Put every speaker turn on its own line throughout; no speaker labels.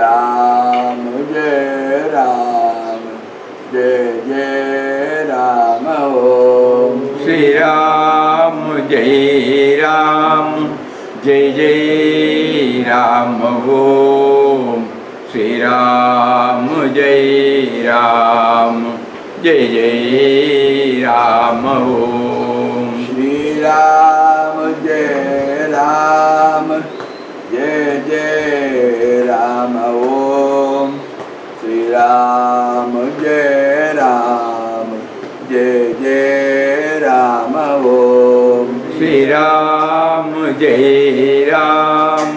Ram, Jai Ram, Jai Jai Ram Om.
Shri Ram, Jai Ram, Jai Jai Ram Om. Shri Ram, Jai Ram, Jai Jai Ram Om.
Shri Ram, Jai Ram, Jai Jai Ram Om. Shri Ram, Jai Ram, Jai Jai Ram Om.
Shri Ram, Jai Ram,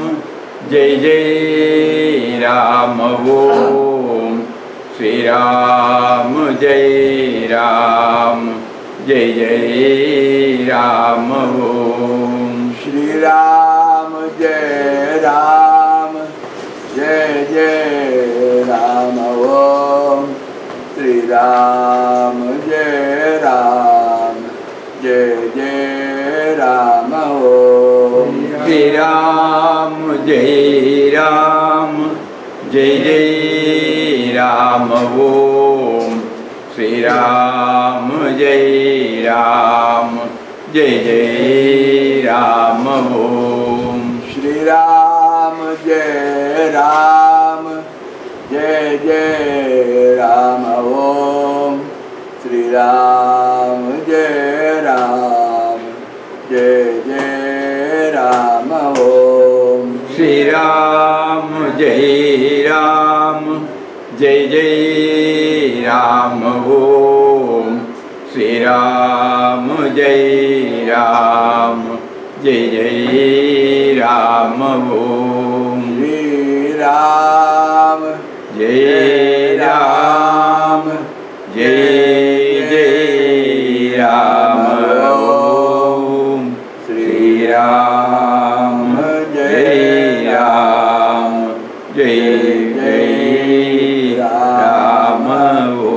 Jai Jai Ram Om. Shri Ram, Jai Ram, Jai Jai Ram Om.
Shri Ram, Jai Ram, Jai Jai Ram Om. Shri Ram, Jai Ram, Jai Jai Ram Om.
Shri Ram, Jai Ram, Jai Jai Ram Om. Shri Ram, Jai Ram, Jai Jai Ram Om.
Shri Ram, Jai Ram, Jai Jai Ram Om. Shri Ram, Jai Ram, Jai Jai Ram Om.
Shri Ram, Jai Ram, Jai Jai Ram Om. Shri Ram, Jai Ram, Jai Jai Ram Om.
Shri Ram,
Jai Ram, Jai Jai Ram Om. Shri Ram, Jai Ram, Jai Jai Ram Om.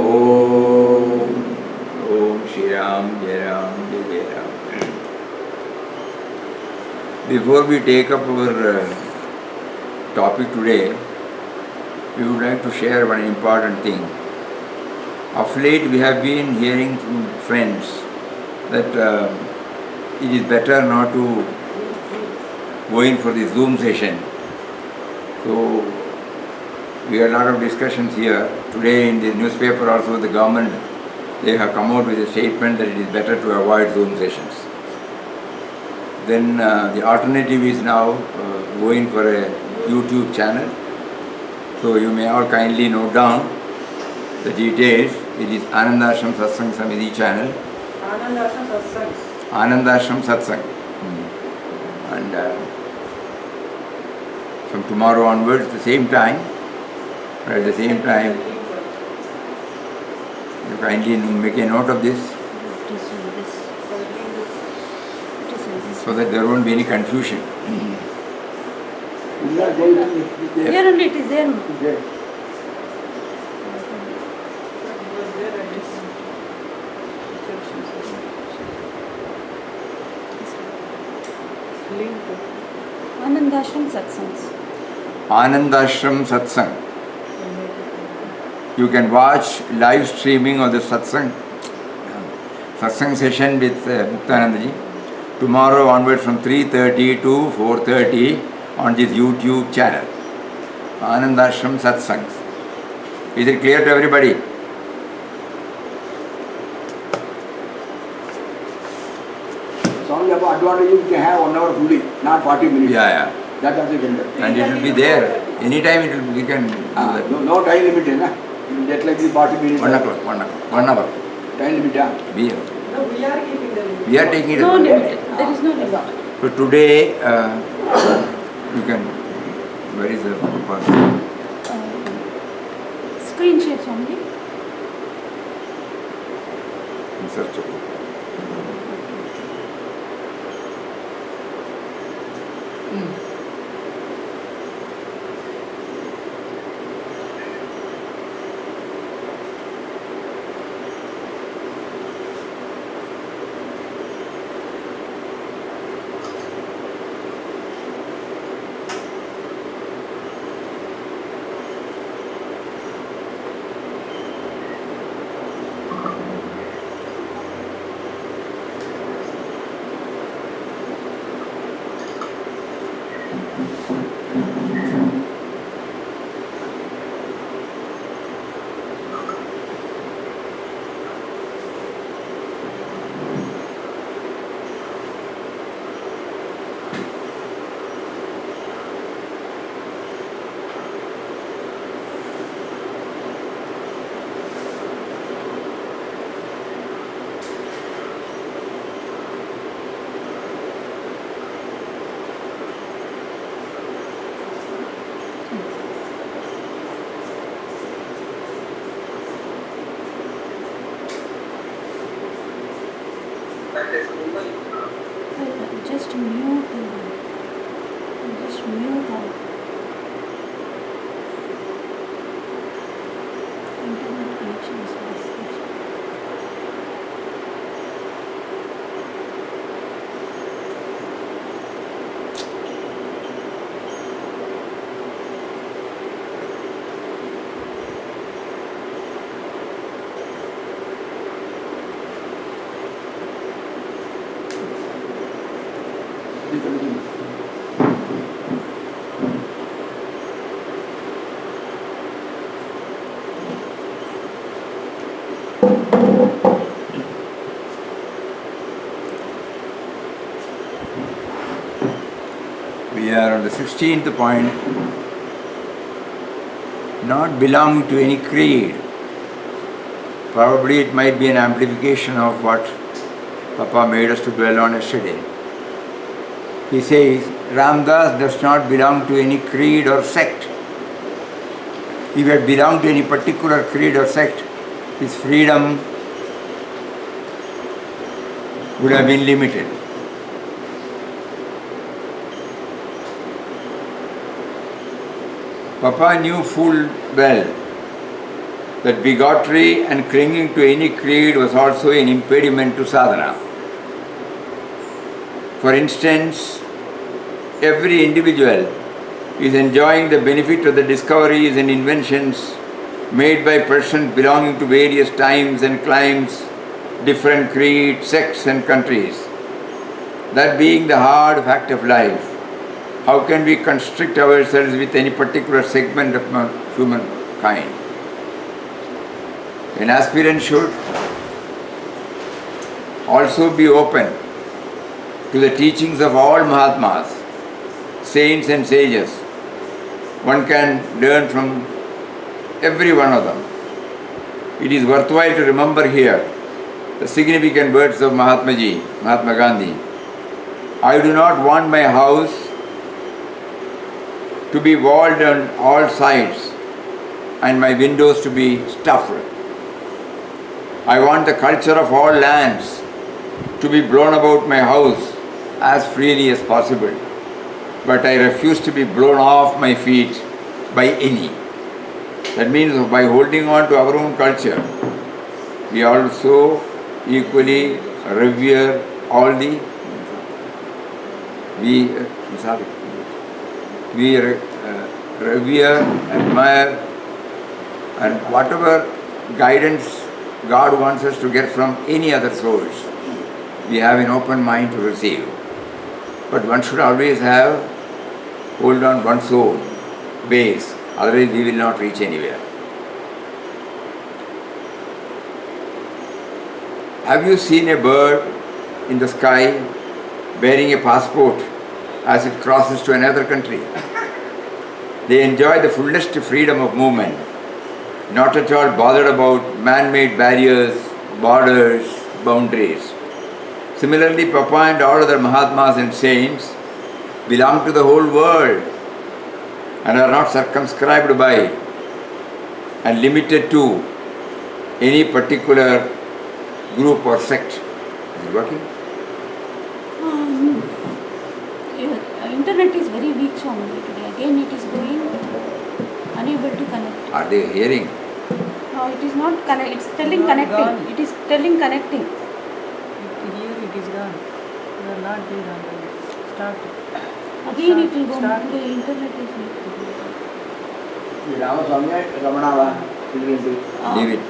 Om Shri Ram, Jai Ram, Jai Jai Ram. Before we take up our topic today, we would like to share one important thing. Of late, we have been hearing from friends that it is better not to go in for the Zoom session. So, we had a lot of discussions here. Today in the newspaper also the government, they have come out with a statement that it is better to avoid Zoom sessions. Then the alternative is now going for a YouTube channel. So you may all kindly note down the details. It is Anandashram Satsang Samiti channel.
Anandashram Satsang.
Anandashram Satsang. And from tomorrow onwards, the same time, at the same time, you kindly make a note of this so that there won't be any confusion.
There only it is there. Anandashram Satsangs.
Anandashram Satsang. You can watch live streaming of the satsang session with Muktanandaji tomorrow onwards from 3:30 to 4:30 on this YouTube channel. Anandashram Satsangs. Is it clear to everybody?
So only about advantage you can have 1 hour fully, not 40 minutes.
Yeah.
That also can do.
And it will be there. Anytime it will, we can do that.
No time limit, na? Just like the 40 minutes.
1 o'clock, 1 hour.
Time limit, yeah.
We
No, we are keeping the limit.
are taking it.
No limit. There is no limit.
So today, you can, where is the person?
Screen shares only.
In search of.
Just mute. Just mute out. Internet connection is lost.
We are on the 16th point, not belonging to any creed. Probably it might be an amplification of what Papa made us to dwell on yesterday. He says, Ramdas does not belong to any creed or sect. If he had belonged to any particular creed or sect, his freedom would have been limited. Papa knew full well that bigotry and clinging to any creed was also an impediment to sadhana. For instance, every individual is enjoying the benefit of the discoveries and inventions made by persons belonging to various times and climes, different creeds, sects and countries. That being the hard fact of life, how can we constrict ourselves with any particular segment of humankind? An aspirant should also be open to the teachings of all Mahatmas, saints and sages. One can learn from every one of them. It is worthwhile to remember here the significant words of Mahatma Gandhi. I do not want my house to be walled on all sides and my windows to be stuffed. I want the culture of all lands to be blown about my house as freely as possible, but I refuse to be blown off my feet by any. That means by holding on to our own culture, we also equally revere all the we revere, admire, and whatever guidance God wants us to get from any other source, we have an open mind to receive. But one should always hold on one's own base, otherwise we will not reach anywhere. Have you seen a bird in the sky bearing a passport as it crosses to another country? They enjoy the fullest freedom of movement, not at all bothered about man-made barriers, borders, boundaries. Similarly, Papa and all other Mahatmas and saints belong to the whole world and are not circumscribed by and limited to any particular group or sect. Is it working?
Internet is very weak Swami today. Again it is going unable to connect.
Are they hearing?
No, it is not connect. It's telling connecting. It is telling connecting.
Here it is gone. You are not there already. Start.
Again it will go.
Start.
Today internet is weak.
Ramaswamy, Ramanava,
Leave it.
Leave it.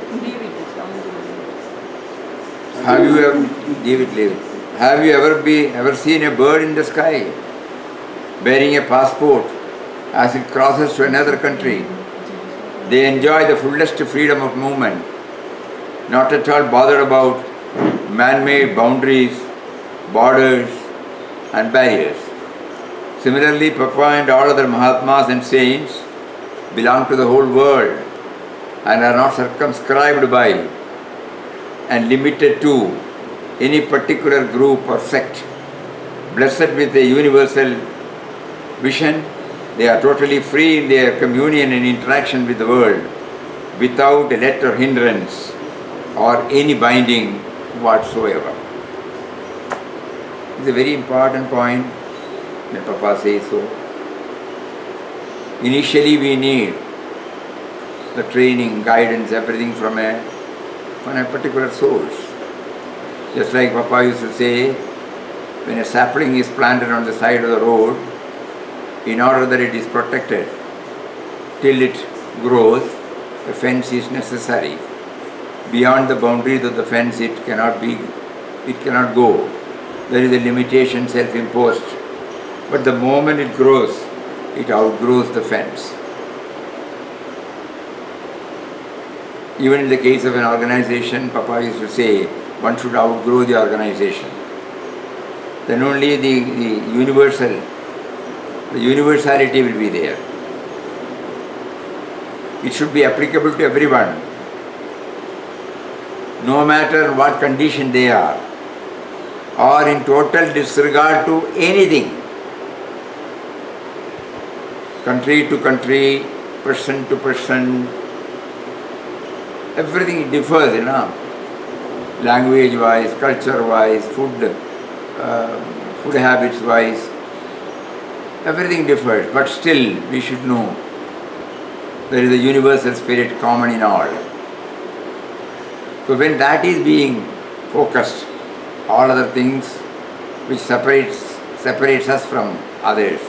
Have you ever leave it? Have you ever seen a bird in the sky? bearing a passport as it crosses to another country. They enjoy the fullest freedom of movement, not at all bothered about man-made boundaries, borders and barriers. Similarly, Papa and all other Mahatmas and saints belong to the whole world and are not circumscribed by and limited to any particular group or sect. Blessed with a universal vision, they are totally free in their communion and interaction with the world without a let or hindrance or any binding whatsoever. It's a very important point when Papa says so. Initially we need the training, guidance, everything from a particular source. Just like Papa used to say, when a sapling is planted on the side of the road, in order that it is protected till it grows, a fence is necessary. Beyond the boundaries of the fence it cannot go. There is a limitation self-imposed. But the moment it grows, it outgrows the fence. Even in the case of an organization, Papa used to say, one should outgrow the organization. Then only the universality will be there. It should be applicable to everyone, no matter what condition they are, or in total disregard to anything. Country to country, person to person, everything differs, language-wise, culture-wise, food habits-wise, everything differs. But still, we should know there is a universal spirit common in all. So when that is being focused, all other things which separates us from others,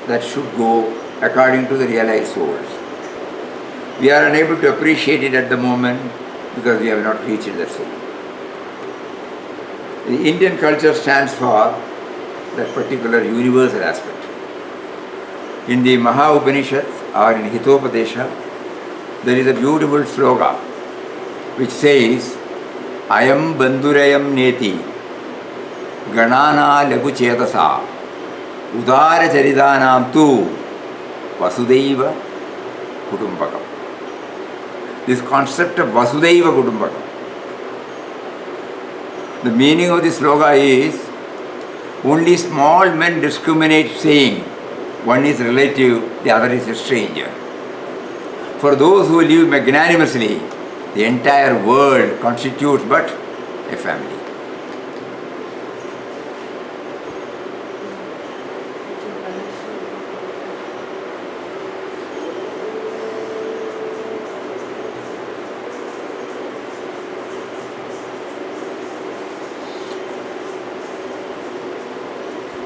that should go according to the realized souls. We are unable to appreciate it at the moment because we have not reached that soul. The Indian culture stands for that particular universal aspect. In the Maha Upanishads or in Hitopadesha, there is a beautiful sloka which says, Ayam bandurayam neti ganana lagu chetasa udara charidanam tu vasudaiva kutumbakam. This concept of vasudaiva kutumbakam. The meaning of this sloka is, only small men discriminate, saying one is relative, the other is a stranger. For those who live magnanimously, the entire world constitutes but a family.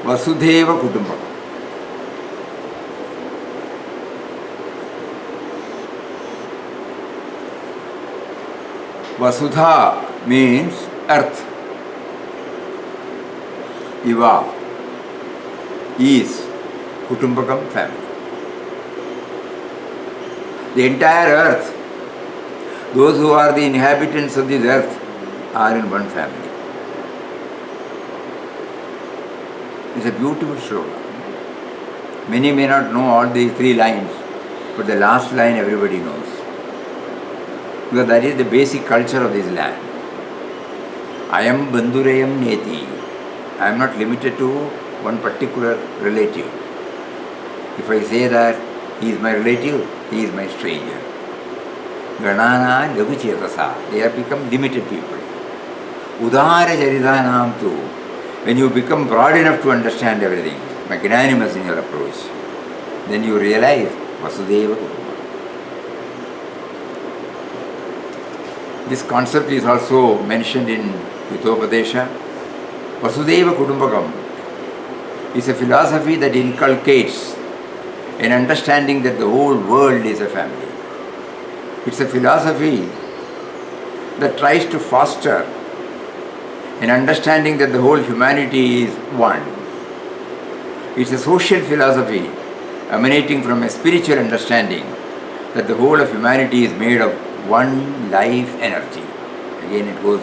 Vasudhaiva Kutumbakam. Vasudha means earth. Iva is Kutumbakam, family. The entire earth, those who are the inhabitants of this earth, are in one family. It's a beautiful slogan. Many may not know all these three lines, but the last line everybody knows. Because that is the basic culture of this land. I am bandurayam neti. I am not limited to one particular relative. If I say that he is my relative, he is my stranger. Ganana lagu chetasa. They have become limited people. Udara charidanam tu. When you become broad enough to understand everything, magnanimous in your approach, then you realize Vasudhaiva Kutumbakam. This concept is also mentioned in Hitopadesha. Vasudhaiva Kutumbakam is a philosophy that inculcates an understanding that the whole world is a family. It's a philosophy that tries to foster an understanding that the whole humanity is one. It's a social philosophy emanating from a spiritual understanding that the whole of humanity is made of one life energy. Again it goes,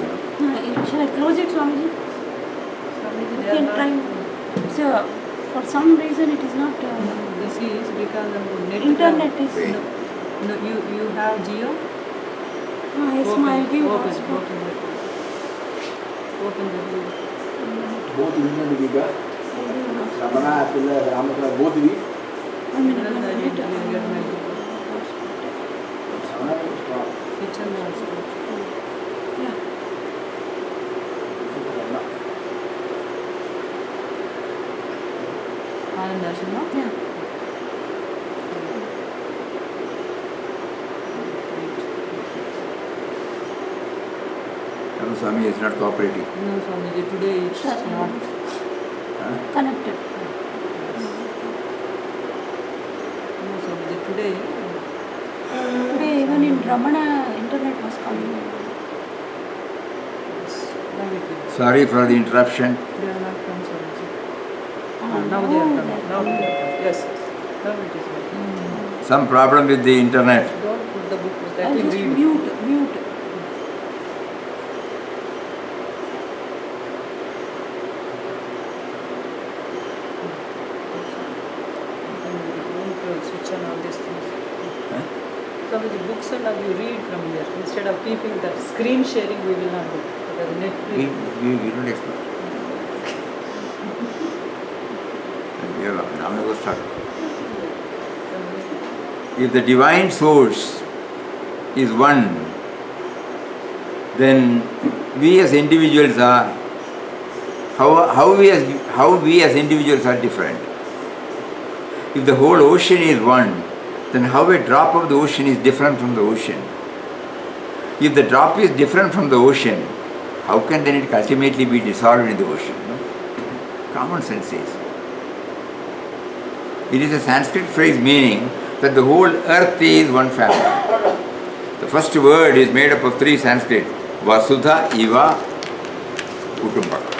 Shall I close it, Swamiji?
Swamiji,
You
they are
can
not-
try. So, for some reason it is not.
This is because of net.
Internet is.
Wait.
No, you have Jio?
Yes, my view
open,
hotspot.
Open the view.
both Indian Giga, Ramana Apple, Ramana, both we.
One minute,
Even
one
I
minute.
didn't get my
Ramana is strong.
kitchen also.
Yeah.
Anand Ashima?
Yeah.
Swami is not cooperating.
No, Swamiji, today it's
Sure.
not.
Connected.
No, Swamiji, today.
Today, even in Ramana, internet was coming.
Now it is.
Sorry for the interruption.
They are not come, Swamiji.
Oh,
Now they are
no,
coming. Now they are coming. Yes, now it is working.
Some problem with the internet.
Don't put the book, that
I'll
will
just
read.
mute.
Don't switch on all these things.
Huh?
So the books and all you read from here. Instead of keeping that screen sharing, we will not do. Because
We,
Netflix.
we don't expect. Now we will start. If the divine source is one, then we as individuals are how we as individuals are different. If the whole ocean is one, then how a drop of the ocean is different from the ocean? If the drop is different from the ocean, how can then it ultimately be dissolved in the ocean? No? Common sense says. It is a Sanskrit phrase meaning that the whole earth is one family. The first word is made up of three Sanskrit: Vasudha, Iva, Kutumbaka.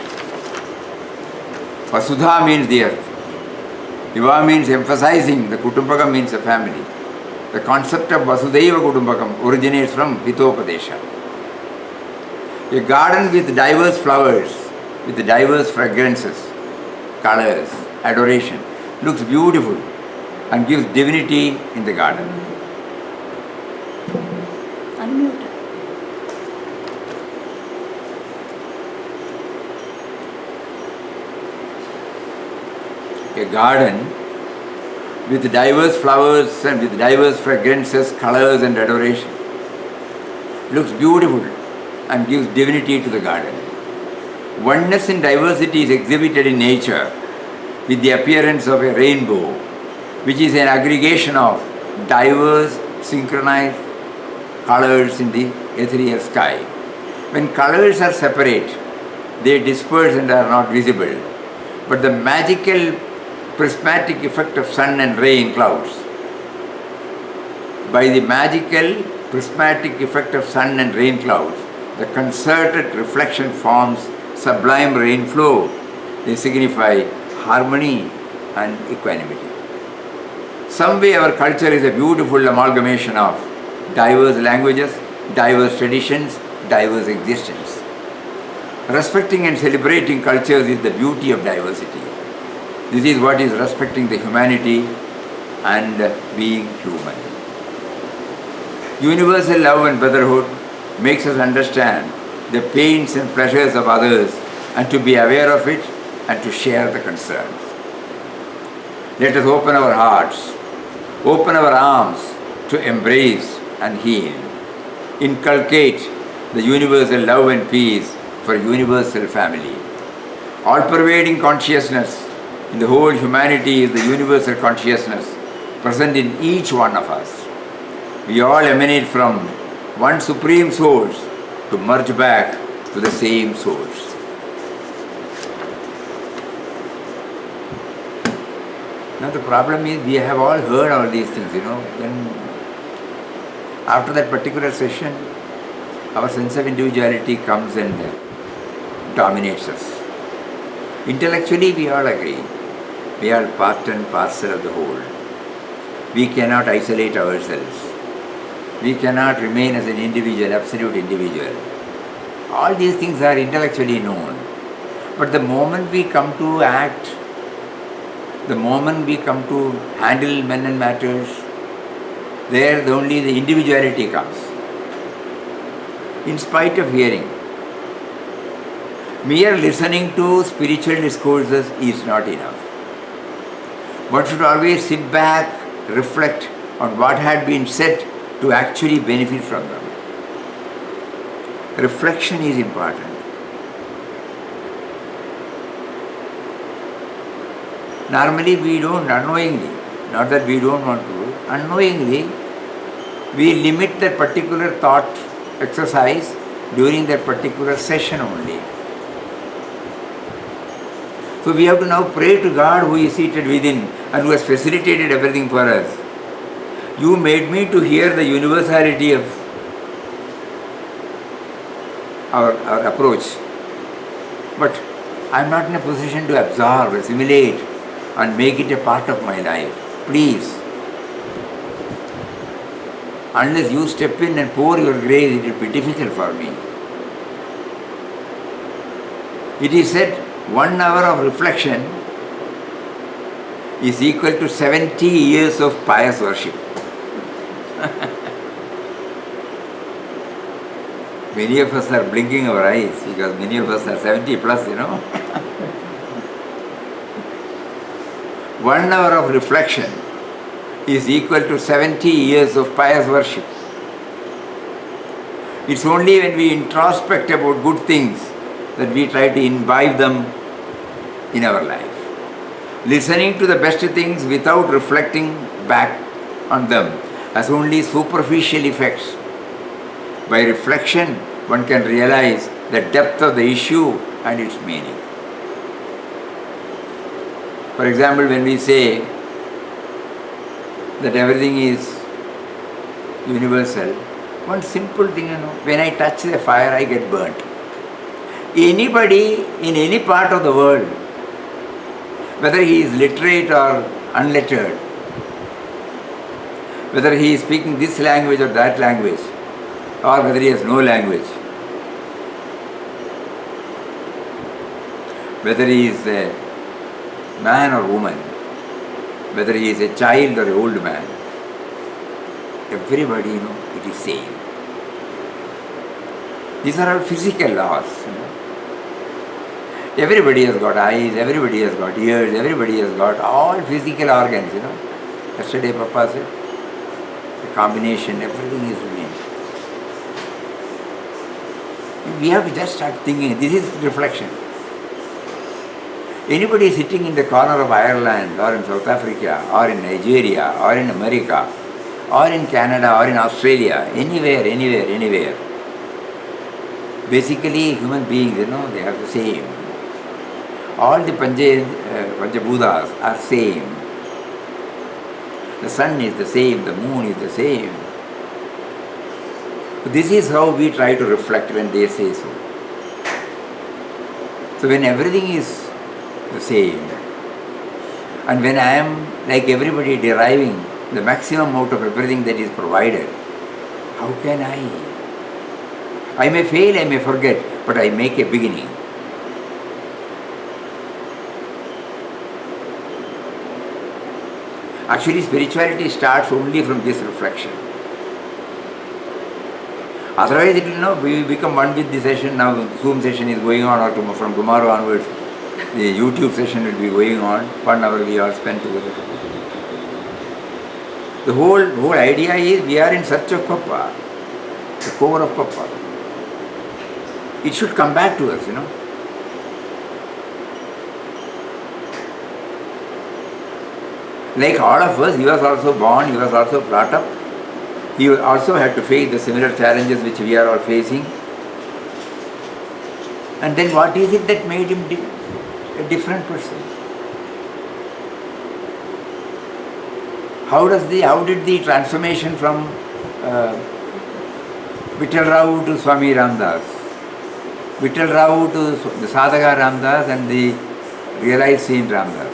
Vasudha means the earth. Iva means emphasizing, the Kutumbaka means a family. The concept of Vasudhaiva Kutumbakam originates from Hitopadesha. A garden with diverse flowers, with diverse fragrances, colors, adoration, looks beautiful and gives divinity in the garden.
Unmute.
A garden with diverse flowers and with diverse fragrances, colors and adoration looks beautiful and gives divinity to the garden. Oneness in diversity is exhibited in nature with the appearance of a rainbow, which is an aggregation of diverse, synchronized colors in the ethereal sky. When colors are separate, they disperse and are not visible. But the magical prismatic effect of sun and rain clouds, by the magical prismatic effect of sun and rain clouds, the concerted reflection forms sublime rain flow. They signify harmony and equanimity. Some way our culture is a beautiful amalgamation of diverse languages, diverse traditions, diverse existence. Respecting and celebrating cultures is the beauty of diversity. This is what is respecting the humanity and being human. Universal love and brotherhood makes us understand the pains and pleasures of others and to be aware of it and to share the concerns. Let us open our hearts, open our arms to embrace and heal. Inculcate the universal love and peace for universal family. All-pervading consciousness in the whole humanity is the universal consciousness present in each one of us. We all emanate from one supreme source to merge back to the same source. Now the problem is we have all heard all these things, When after that particular session, our sense of individuality comes and dominates us. Intellectually we all agree. We are part and parcel of the whole. We cannot isolate ourselves. We cannot remain as an individual, absolute individual. All these things are intellectually known. But the moment we come to act, the moment we come to handle men and matters, there only the individuality comes. In spite of hearing, mere listening to spiritual discourses is not enough. One should always sit back, reflect on what had been said to actually benefit from them. Reflection is important. Normally we don't, unknowingly, not that we don't want to, unknowingly we limit that particular thought exercise during that particular session only. So we have to now pray to God who is seated within and who has facilitated everything for us. You made me to hear the universality of our approach. But I am not in a position to absorb, assimilate and make it a part of my life. Please, unless you step in and pour your grace, it will be difficult for me. It is said 1 hour of reflection is equal to 70 years of pious worship. Many of us are blinking our eyes because many of us are 70 plus, 1 hour of reflection is equal to 70 years of pious worship. It's only when we introspect about good things that we try to imbibe them in our life. Listening to the best things without reflecting back on them has only superficial effects. By reflection, one can realize the depth of the issue and its meaning. For example, when we say that everything is universal, one simple thing, when I touch the fire, I get burnt. Anybody in any part of the world, whether he is literate or unlettered, whether he is speaking this language or that language, or whether he has no language, whether he is a man or woman, whether he is a child or an old man, everybody, it is same. These are all physical laws. Everybody has got eyes, everybody has got ears, everybody has got all physical organs, Yesterday Papa said, the combination, everything is remained. We have to just start thinking, this is reflection. Anybody sitting in the corner of Ireland or in South Africa or in Nigeria or in America or in Canada or in Australia, anywhere. Basically human beings, they are the same. All the Panchabhutas are same. The sun is the same, the moon is the same. This is how we try to reflect when they say so. So when everything is the same, and when I am like everybody deriving the maximum out of everything that is provided, how can I may fail, I may forget, but I make a beginning. Actually, spirituality starts only from this reflection. Otherwise, it will we become one with the session. Now, Zoom session is going on, or from tomorrow onwards, the YouTube session will be going on. 1 hour we all spend together. The whole idea is we are in search of Papa, the core of Papa. It should come back to us, Like all of us, he was also born, he was also brought up. He also had to face the similar challenges which we are all facing. And then what is it that made him a different person? How did the transformation from Vittal Rao to Swami Ramdas, Vittal Rao to the Sadhaka Ramdas and the realized Saint Ramdas?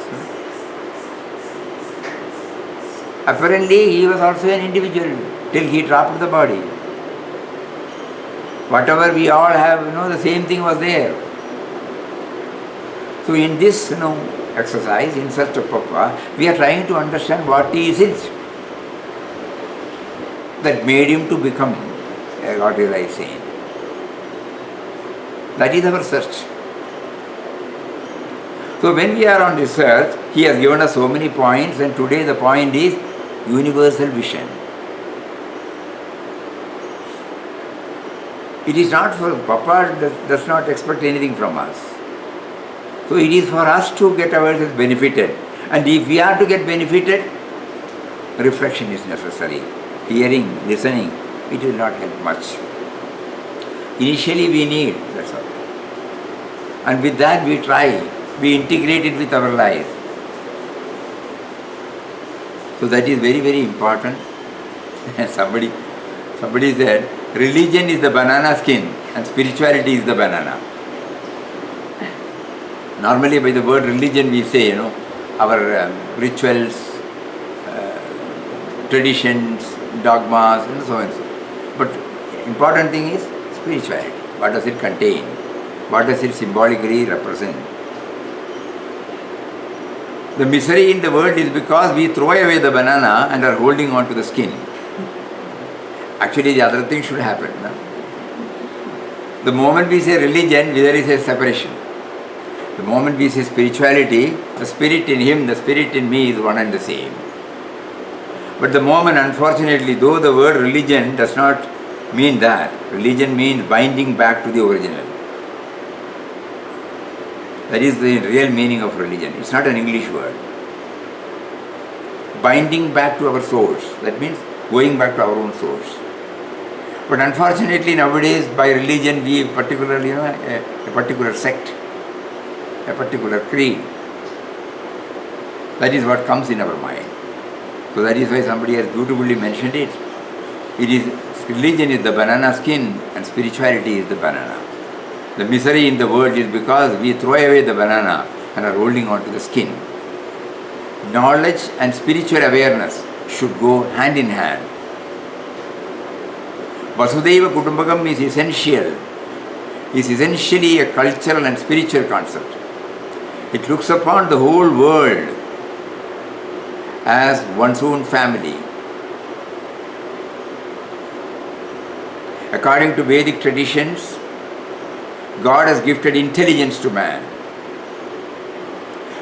Apparently, he was also an individual till he dropped the body. Whatever we all have, the same thing was there. So in this, exercise, in search of Papa, we are trying to understand what is it that made him to become a God realized saint. That is our search. So when we are on this search, he has given us so many points, and today the point is universal vision. It is not for Papa does not expect anything from us. So it is for us to get ourselves benefited. And if we are to get benefited, reflection is necessary. Hearing, listening, it will not help much. Initially we need, that's all. And with that we try, we integrate it with our life. So that is very, very important. Somebody said, religion is the banana skin and spirituality is the banana. Normally by the word religion we say, our rituals, traditions, dogmas, and so on and so. But important thing is spirituality. What does it contain? What does it symbolically represent? The misery in the world is because we throw away the banana and are holding on to the skin. Actually, the other thing should happen. No? The moment we say religion, there is a separation. The moment we say spirituality, the spirit in him, the spirit in me is one and the same. But the moment, unfortunately, though the word religion does not mean that, religion means binding back to the original. That is the real meaning of religion. It's not an English word. Binding back to our source. That means going back to our own source. But unfortunately nowadays by religion we particularly, a particular sect, a particular creed. That is what comes in our mind. So that is why somebody has beautifully mentioned it. Religion is the banana skin and spirituality is the banana. The misery in the world is because we throw away the banana and are holding on to the skin. Knowledge and spiritual awareness should go hand in hand. Vasudhaiva Kutumbakam is essential. Is essentially a cultural and spiritual concept. It looks upon the whole world as one's own family. According to Vedic traditions, God has gifted intelligence to man.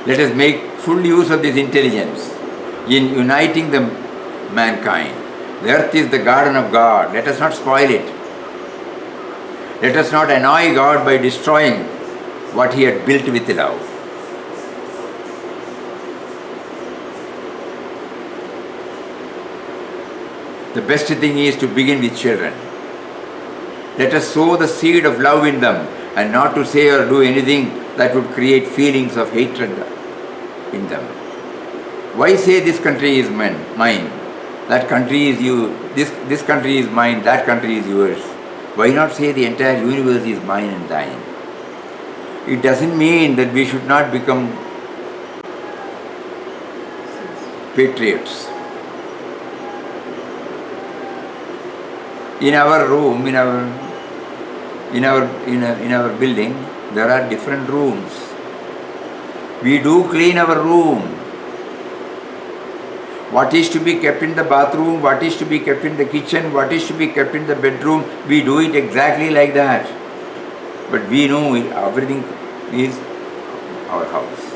Let us make full use of this intelligence in uniting the mankind. The earth is the garden of God. Let us not spoil it. Let us not annoy God by destroying what He had built with love. The best thing is to begin with children. Let us sow the seed of love in them and not to say or do anything that would create feelings of hatred in them. Why say this country is mine, that country is you, this country is mine, that country is yours? Why not say the entire universe is mine and thine? It doesn't mean that we should not become patriots. In our room, in our building, there are different rooms. We do clean our room. What is to be kept in the bathroom, what is to be kept in the kitchen, what is to be kept in the bedroom, we do it exactly like that. But we know everything is our house.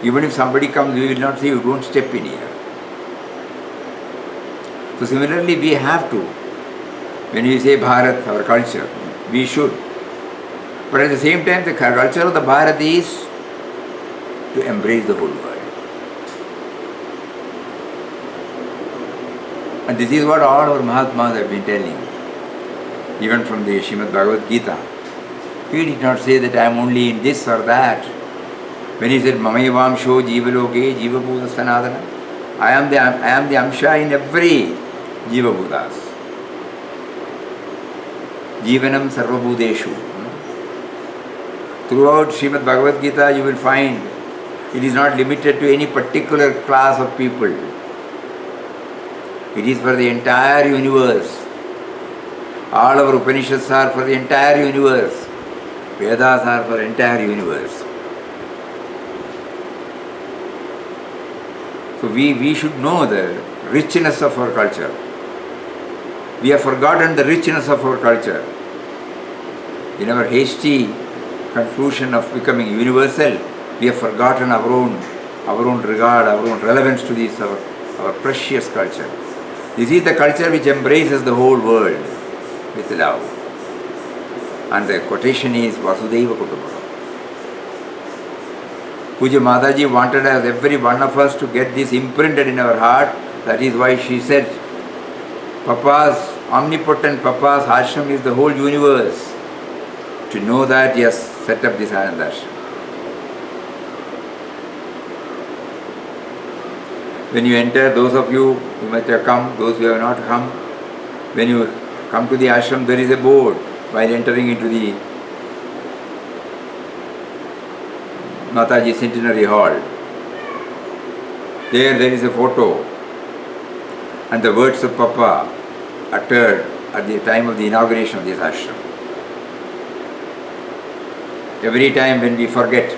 Even if somebody comes, we will not say, you don't step in here. So similarly, we have to. When we say Bharat, our culture, we should. But at the same time, the culture of the Bharat is to embrace the whole world. And this is what all our Mahatmas have been telling. Even from the Srimad Bhagavad Gita. He did not say that I am only in this or that. When he said, Mamayavam Sho Jivaloke Jivabhuta Sanadana, I am the Amsha in every Jivabhutas. Jivanam Sarvabhuteshu. Throughout Srimad Bhagavad Gita you will find It is not limited to any particular class of people. It is for the entire universe. All our Upanishads are for the entire universe. Vedas are for the entire universe. So we should know the richness of our culture. We have forgotten the richness of our culture. In our hasty conclusion of becoming universal, we have forgotten our own regard, our own relevance to this, our precious culture. This is the culture which embraces the whole world with love. And the quotation is Vasudhaiva Kutumbakam. Puja Mataji wanted us, every one of us, to get this imprinted in our heart. That is why she said, omnipotent Papa's ashram is the whole universe. To know that, he has set up this Ananda ashram. When you enter, those of you who might have come, those who have not come, when you come to the ashram, there is a board while entering into the Mataji Centenary Hall. There is a photo and the words of Papa uttered at the time of the inauguration of this ashram. Every time when we forget,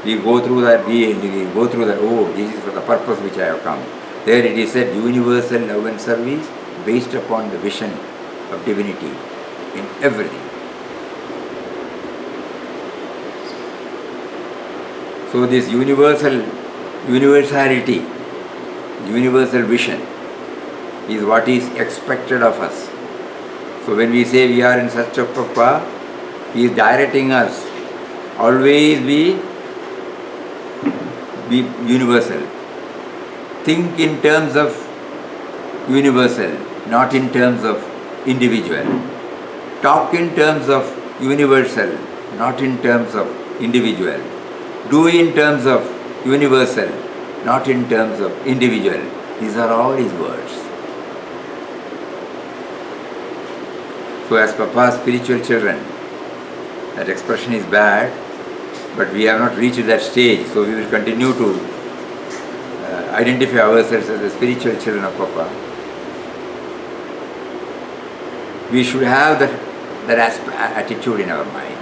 we go through that, oh, this is for the purpose which I have come. There it is said, universal love and service based upon the vision of divinity in everything. So this universality, universal vision is what is expected of us. So when we say we are in search of Papa, he is directing us, always be universal. Think in terms of universal, not in terms of individual. Talk in terms of universal, not in terms of individual. Do in terms of universal, not in terms of individual. These are all his words. So as Papa's spiritual children, that expression is bad, but we have not reached that stage, so we will continue to identify ourselves as the spiritual children of Papa. We should have that attitude in our mind.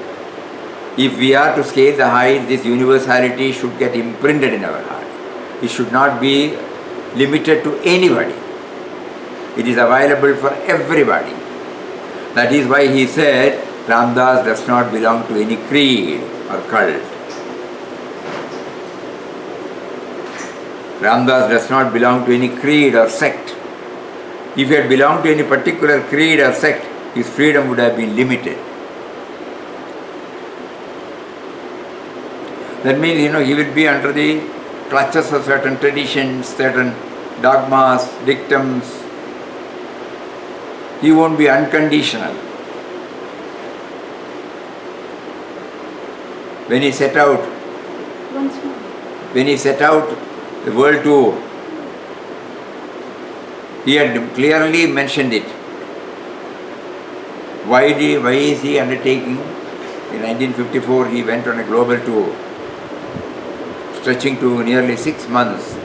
If we are to scale the height, this universality should get imprinted in our heart. It should not be limited to anybody. It is available for everybody. That is why he said, Ramdas does not belong to any creed or cult. Ramdas does not belong to any creed or sect. If he had belonged to any particular creed or sect, his freedom would have been limited. That means, he will be under the clutches of certain traditions, certain dogmas, dictums. He won't be unconditional. When he set out the world tour, he had clearly mentioned it. Why is he undertaking? In 1954, he went on a global tour, stretching to nearly 6 months,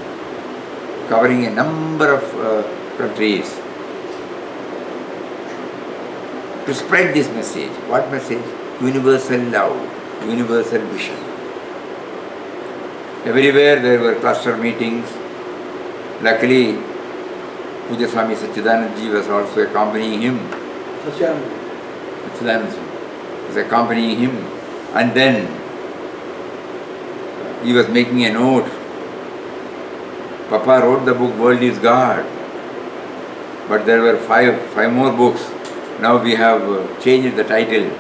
covering a number of countries, to spread this message. What message? Universal love, universal vision. Everywhere there were cluster meetings. Luckily, Puja Swami Satchidananda Ji was also accompanying him. Satchidananda Ji was accompanying him, and then he was making a note. Papa wrote the book World is God, but there were five more books. Now we have changed the title,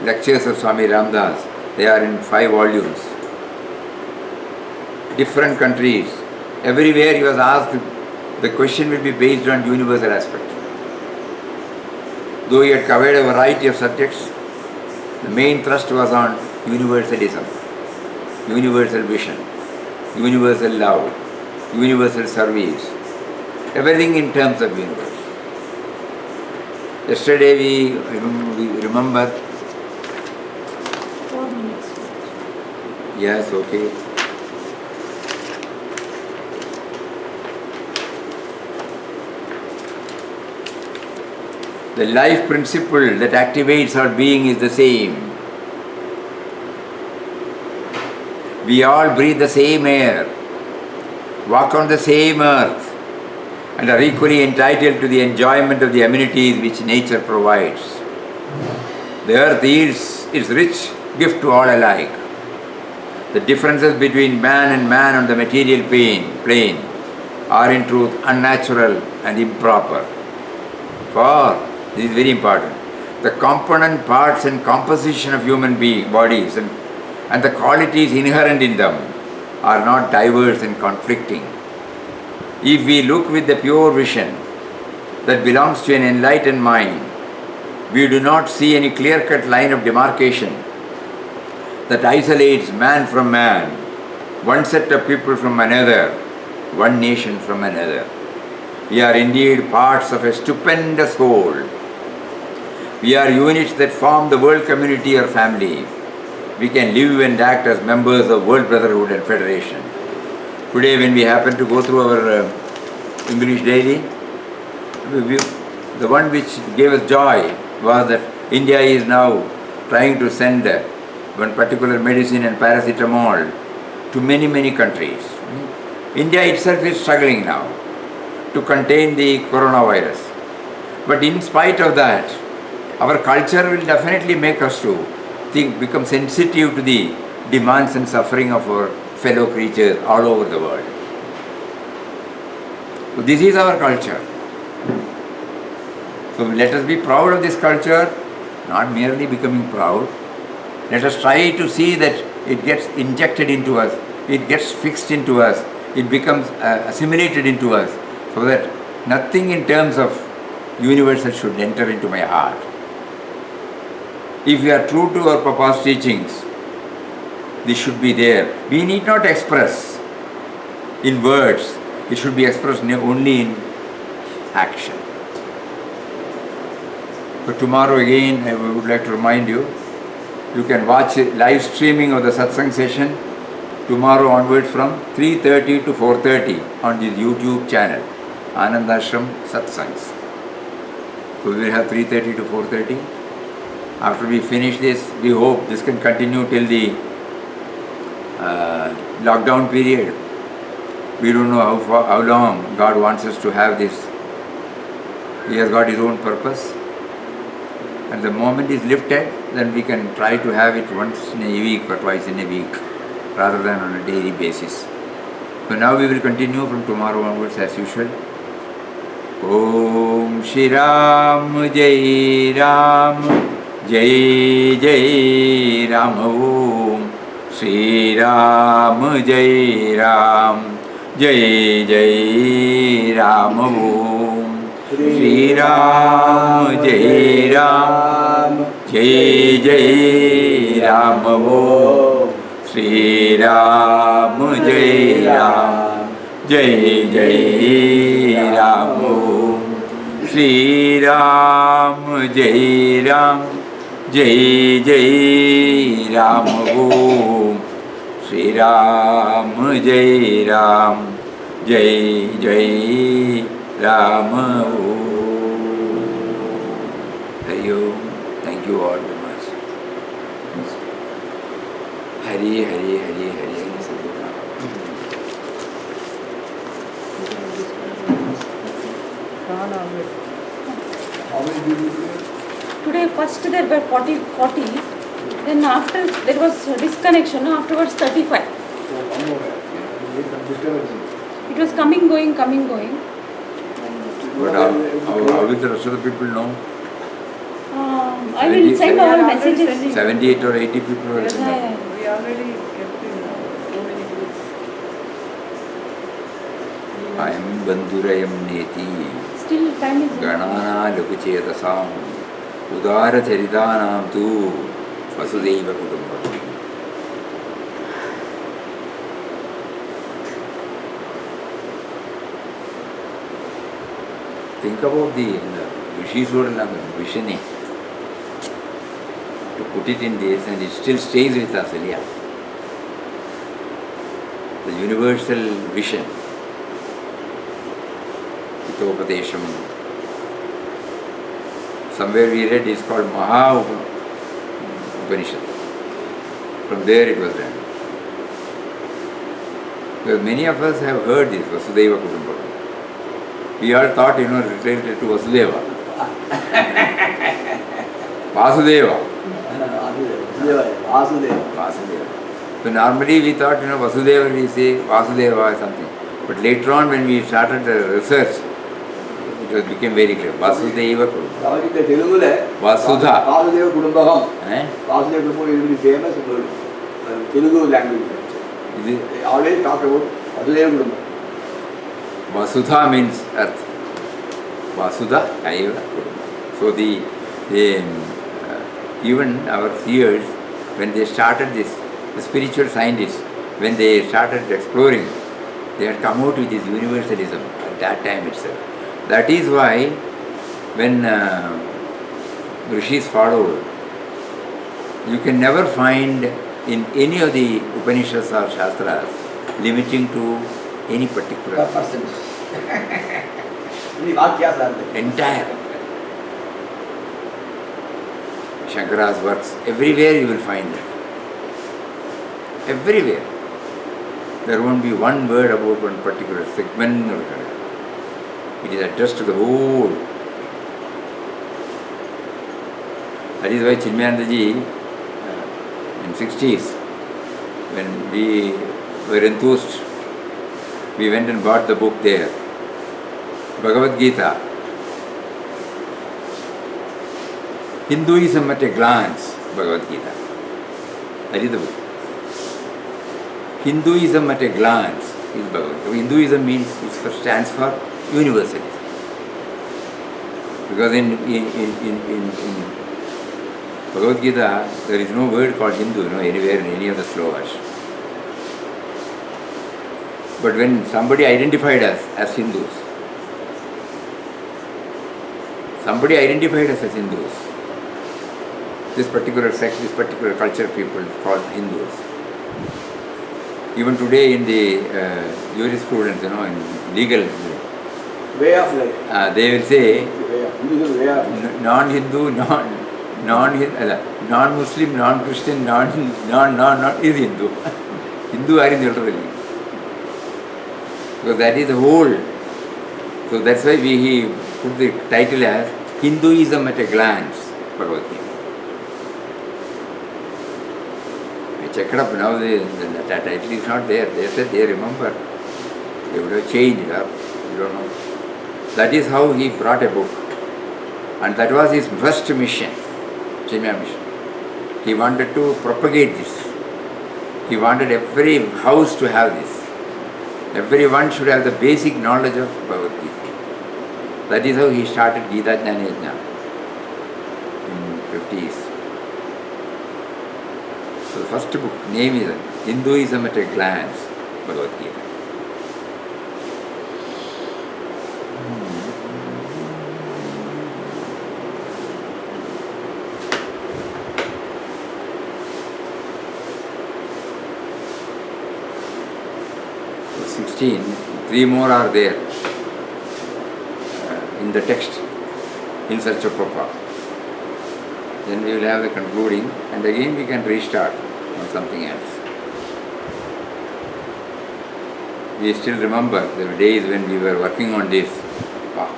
Lectures of Swami Ramdas. They are in 5 volumes. Different countries. Everywhere he was asked, the question will be based on universal aspect. Though he had covered a variety of subjects, the main thrust was on universalism, universal vision, universal love, universal service, everything in terms of universe. Yesterday we remember.
4 minutes.
Yes, okay. The life principle that activates our being is the same. We all breathe the same air, walk on the same earth, and are equally entitled to the enjoyment of the amenities which nature provides. The earth yields its rich gift to all alike. The differences between man and man on the material plane are in truth unnatural and improper. For, this is very important, the component parts and composition of human bodies and the qualities inherent in them are not diverse and conflicting. If we look with the pure vision that belongs to an enlightened mind, we do not see any clear-cut line of demarcation that isolates man from man, one set of people from another, one nation from another. We are indeed parts of a stupendous whole. We are units that form the world community or family. We can live and act as members of World Brotherhood and Federation. Today when we happen to go through our English daily, the one which gave us joy was that India is now trying to send one particular medicine and paracetamol to many, many countries. India itself is struggling now to contain the coronavirus. But in spite of that, our culture will definitely make us to become sensitive to the demands and suffering of our fellow creatures all over the world. So this is our culture. So let us be proud of this culture, not merely becoming proud. Let us try to see that it gets injected into us, it gets fixed into us, it becomes assimilated into us, so that nothing in terms of universal should enter into my heart. If we are true to our Papa's teachings, this should be there. We need not express in words, it should be expressed only in action. But tomorrow again, I would like to remind you, you can watch live streaming of the satsang session tomorrow onwards from 3:30 to 4:30 on this YouTube channel, Anandashram Satsangs. So we will have 3:30 to 4:30. After we finish this, we hope this can continue till the lockdown period. We don't know how long God wants us to have this. He has got His own purpose. And the moment is lifted, then we can try to have it once in a week or twice in a week, rather than on a daily basis. So now we will continue from tomorrow onwards as usual. Om Shri Ram Jai Ram Jai Jai Ram. Om Shri Ram Jai Ram Jai Jai Ram. Om Shri Ram Jai Ram Jai Jai Ram. Om Shri Ram Jai Ram Jai Jai Ram. Om Shri Ram Jai Ram Jai Jai Ram. Om Shri Ram Jai Ram Jai Jai Ram. Hari Om. Thank you all very much. Hari Hari Hari Hari Sadhguru.
How many people?
Today first there were 40, then after there was disconnection, afterwards 35.
So one more. Need some disturbance.
It was coming, going.
But how will the rest of the people know?
I will send all messages.
78 or 80 people were
Yes,
there.
we already kept in so many groups.
Ayam bandurayam neti
Still time is
ganana lukuchetasam udara charitanam tu vasudeva kutumbam. Think about the Rishis visioning to put it in this, and it still stays with us, Elia. The universal vision, Hitopadesham, somewhere we read is called Maha Upanishad. From there it was done. Because many of us have heard this Vasudeva Kutumbakam. We all thought, related to Vasudeva. Vasudeva. Vasudeva. So normally we thought, Vasudeva, we say Vasudeva or something. But later on when we started the research, it became very clear. Vasudeva Kutumbakam. Vasudha.
Vasudeva Kutumbakam.
Eh?
Vasudeva Kutumbakam is very famous word. Telugu language. They always talk about Vasudeva Kutumbakam.
Vasudha means earth. Vasudha Aiva Kutumbakam. So even our seers, when they started this, the spiritual scientists, when they started exploring, they had come out with this universalism at that time itself. That is why when rishis followed, you can never find in any of the Upanishads or Shastras limiting to any particular
person.
entire. Shankara's works, everywhere you will find that. Everywhere. There won't be one word about one particular segment or whatever. It is addressed to the whole. That is why Chinmayanandaji in 60s, when we were enthused, we went and bought the book there. Bhagavad Gita. Hinduism at a glance, Bhagavad Gita. That is the book. Hinduism at a glance is Bhagavad Gita. Hinduism stands for universalism. Because in Bhagavad Gita, there is no word called Hindu, anywhere in any of the slokas. But when somebody identified us as Hindus, this particular sect, this particular culture people called Hindus. Even today in the jurisprudence, in legal
Way of life.
they will say
Way of
non-Hindu, non-Muslim, non-Christian, non is Hindu. Hindu are in the literally. Because that is the whole. So that's why he put the title as Hinduism at a glance, Bhagavad Gita. I checked up now, that title is not there. They said they remember. They would have changed it up. You don't know. That is how he brought a book. And that was his first mission, Chinmaya mission. He wanted to propagate this. He wanted every house to have this. Everyone should have the basic knowledge of Bhagavad Gita. That is how he started Gita Jnana Yajna in 50s. So the first book, name is Hinduism at a Glance, Bhagavad Gita. So 16, 3 more are there in the text, in search of Papa. Then we will have the concluding, and again we can restart on something else. We still remember the days when we were working on this. Wow.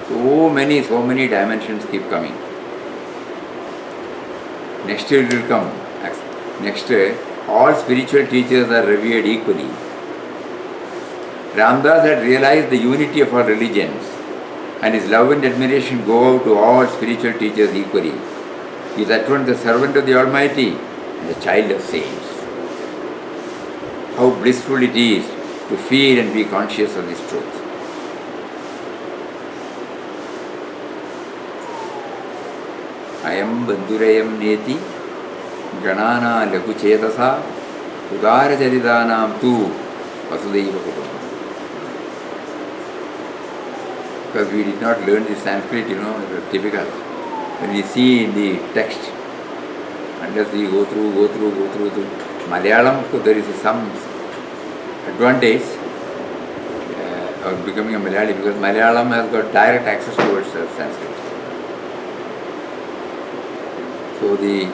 So many dimensions keep coming. Next year it will come. Next year, all spiritual teachers are revered equally. Ramdas had realized the unity of all religions, and his love and admiration go out to all spiritual teachers equally. He is at once the servant of the Almighty and the child of saints. How blissful it is to feel and be conscious of this truth. Ayam bandurayam neti ganana lagu chetasa udara jaridanam tu vasudeva kutumbakam. Because we did not learn the Sanskrit, it was difficult. When we see in the text, unless we go through. Malayalam, of course, there is some advantage of becoming a Malayali, because Malayalam has got direct access towards Sanskrit. So the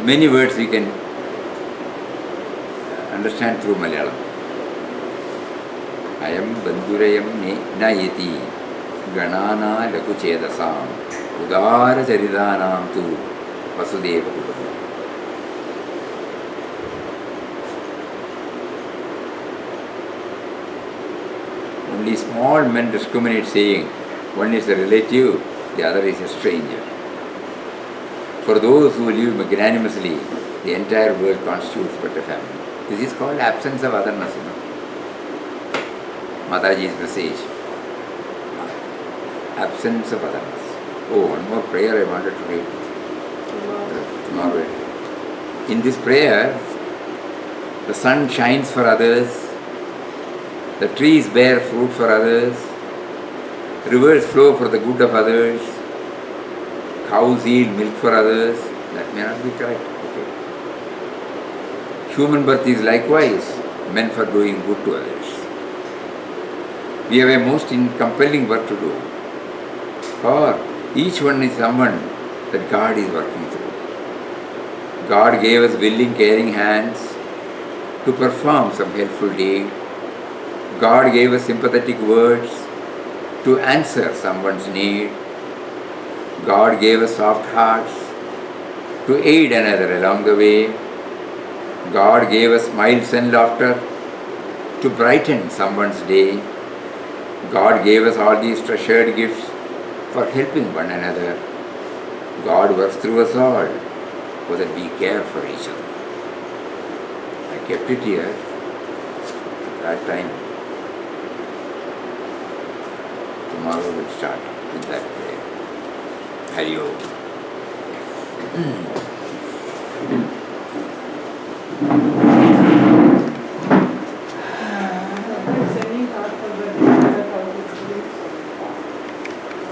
many words we can understand through Malayalam. Ayam bandurayam nayati ganana lakuchedasam udara charidanam tu vasudeva kutabam. Only small men discriminate, saying one is a relative, the other is a stranger. For those who live magnanimously, the entire world constitutes but a family. This is called absence of otherness, you know. Mataji's message. Absence of otherness. Oh, one more prayer I wanted to read. Tomorrow. In this prayer, the sun shines for others, the trees bear fruit for others, rivers flow for the good of others, cows yield milk for others. That may not be correct. Okay. Human birth is likewise meant for doing good to others. We have a most compelling work to do. For each one is someone that God is working through. God gave us willing, caring hands to perform some helpful deed. God gave us sympathetic words to answer someone's need. God gave us soft hearts to aid another along the way. God gave us smiles and laughter to brighten someone's day. God gave us all these treasured gifts for helping one another. God works through us all so that we care for each other. I kept it here at that time. Tomorrow we'll start with that prayer. Hari Om.